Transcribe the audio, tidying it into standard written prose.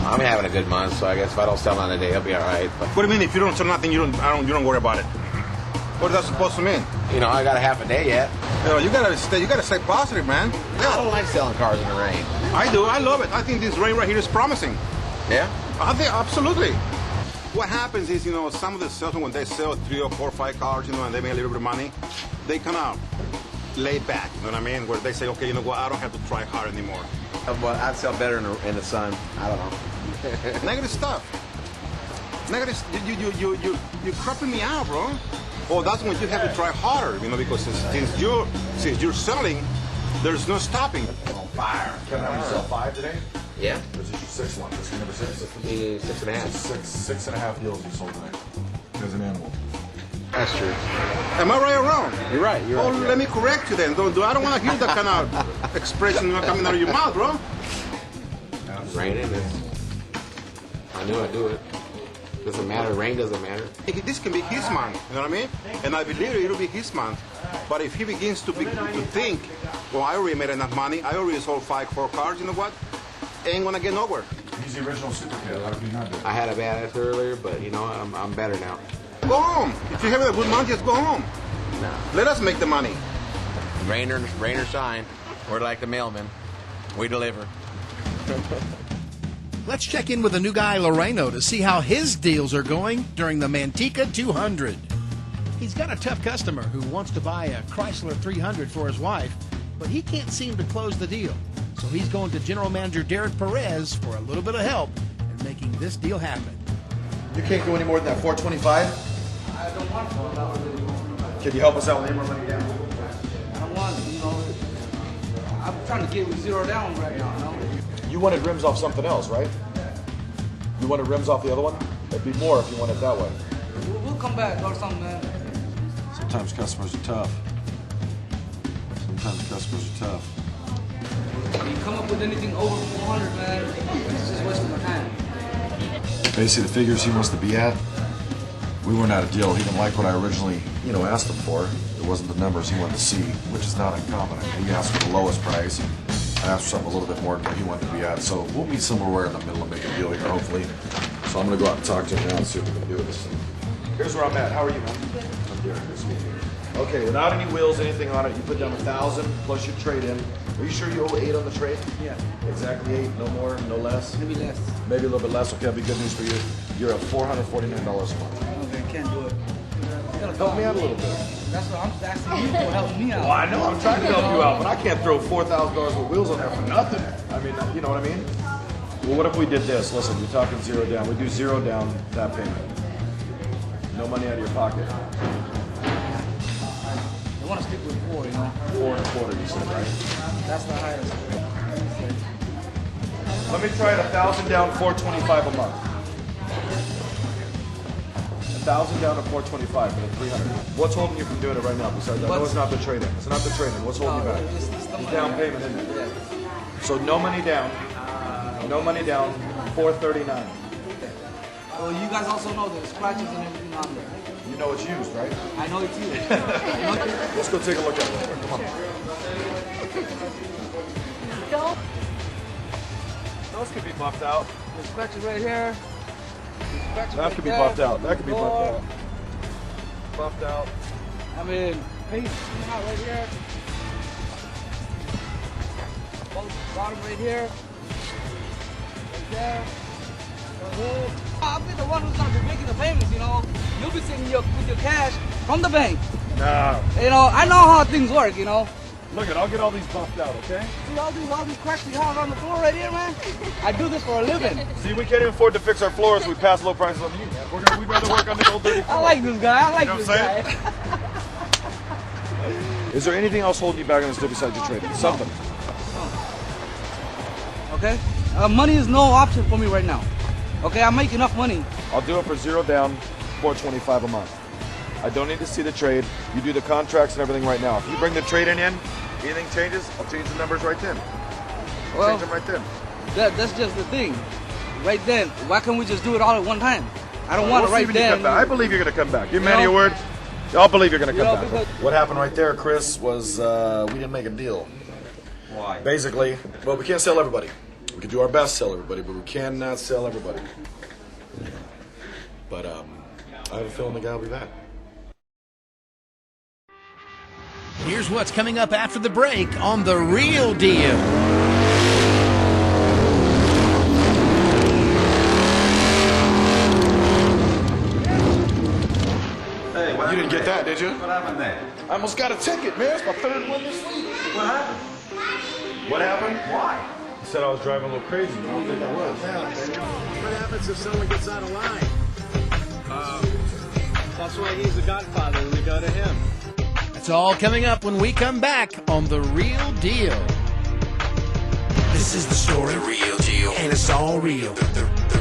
I'm having a good month, so I guess if I don't sell on a day, I'll be all right. But What do you mean if you don't sell nothing, you don't worry about it? What is that supposed to mean? you know, I got a half a day yet. You gotta stay positive, man. I don't like selling cars in the rain. I do. I love it. I think this rain right here is promising. Yeah. I think absolutely. What happens is, you know, some of the salesmen when they sell 3 or 4 or 5 cars, you know, and they make a little bit of money, they come out laid back. You know what I mean? Where they say, okay, you know what? I don't have to try hard anymore. Well, I'd sell better in the sun. I don't know. Negative stuff. Negative. You're crapping me out, bro. Oh, that's when you have to try harder, you know, because since you're selling, there's no stopping. On fire. Can I sell 5 today? Yeah. This is your 6th one. This is number 6. It'd be 6.5. 6.5 deals you sold today. As an animal. That's true. Am I right or wrong? You're right. You're right. Let me correct you then. I don't want to hear that kind of expression coming out of your mouth, bro. It's raining. I knew I'd do it. Doesn't matter. Rain doesn't matter. This can be his month, you know what I mean? And I believe it'll be his month. But if he begins to think, well, I already made enough money. I already sold 4 cars. You know what? Ain't gonna get nowhere. He's the original super kid. How did you not do it? I had a bad attitude earlier, but you know, I'm better now. Go home. If you have a good month, just go home. No. Let us make the money. Rain or shine, we're like the mailman. We deliver. Let's check in with the new guy, Loreno, to see how his deals are going during the Manteca 200. He's got a tough customer who wants to buy a Chrysler 300 for his wife, but he can't seem to close the deal. So he's going to General Manager Derek Perez for a little bit of help in making this deal happen. You can't go any more than that 425? I don't want to. Can you help us out with any more money down? I don't want, you know. I'm trying to get with 0 down right now, you know. You wanted rims off something else, right? You wanted rims off the other one? It'd be more if you went it that way. We'll come back or something, man. Sometimes customers are tough. You come up with anything over 400, man, it's just wasting my time. Basically, the figures he wants to be at, we weren't at a deal. He didn't like what I originally, asked him for. It wasn't the numbers he wanted to see, which is not uncommon. I mean, he asked for the lowest price, and I asked for something a little bit more than what he wanted to be at. So we'll be somewhere in the middle of making a deal here, hopefully. So I'm going to go out and talk to him now and see what we can do with this thing. Here's where I'm at. How are you, man? I'm Derek. Good to meet you. Okay, without any wheels, anything on it, you put down 1,000 plus your trade-in. Are you sure you owe 8 on the trade? Yeah. Exactly 8, no more, no less? Maybe less. Maybe a little bit less. Okay, that'll be good news for you. You're at $449 a month. Okay, can't do it. Help me out a little bit. That's what I'm just asking you for, help me out. Well, I know, I'm trying to help you out, but I can't throw $4,000 with wheels on there for nothing. I mean, you know what I mean? Well, what if we did this? Listen, you're talking 0 down. We do 0 down that payment. No money out of your pocket. I want to stick with 4, you know. 4 1/4, you said, right? That's the highest. Let me try it 1,000 down, $425 a month. 1,000 down to $425 for the 300. What's holding you from doing it right now? Besides, I know it's not the trade-in. It's not the trade-in. What's holding you back? It's The down payment, isn't it? So no money down. No money down. $439. Well, you guys also know there's scratches and everything on there. You know it's used, right? I know it's you. Let's go take a look at it. Come on. Those could be buffed out. There's scratches right here. That could be buffed out. That could be buffed out. Buffed out. I mean, paint out right here. Bottom right here. Right there. Right here. I'll be the one who's gonna be making the payments, you know. You'll be sitting with your cash from the bank. Nah. You know, I know how things work, you know. Look I'll get all these buffed out, okay? See all these cracks we have on the floor right here, man? I do this for a living. See, we can't even afford to fix our floors. We pass low prices on you. We'd rather work on the old dirty floor. I like this guy. I like You know this what I'm guy. Is there anything else holding you back on this deal besides your trade? Something. Okay? Money is no option for me right now. Okay, I make enough money. I'll do it for 0 down, $425 a month. I don't need to see the trade. You do the contracts and everything right now. If you bring the trade in, anything changes, I'll change the numbers right then. Well, Change them right then. That's just the thing. Right then, why can't we just do it all at one time? I don't want it right then. I believe you're going to come back. You're a man of your word. I'll believe you're going to come back. because- What happened right there, Chris, was we didn't make a deal. Why? Basically, well, we can't sell everybody. We can do our best to sell everybody, but we cannot sell everybody. But I have a feeling the guy will be back. Here's what's coming up after the break on The Real Deal. Hey, what You didn't get that, did you? What happened there? I almost got a ticket, man. It's my third one this week. What happened? What happened? Why? He said I was driving a little crazy. I don't think I was. What happens if someone gets out of line? That's why he's the Godfather, and we go to him. It's all coming up when we come back on The Real Deal. This is the story, The Real Deal, and it's all real. The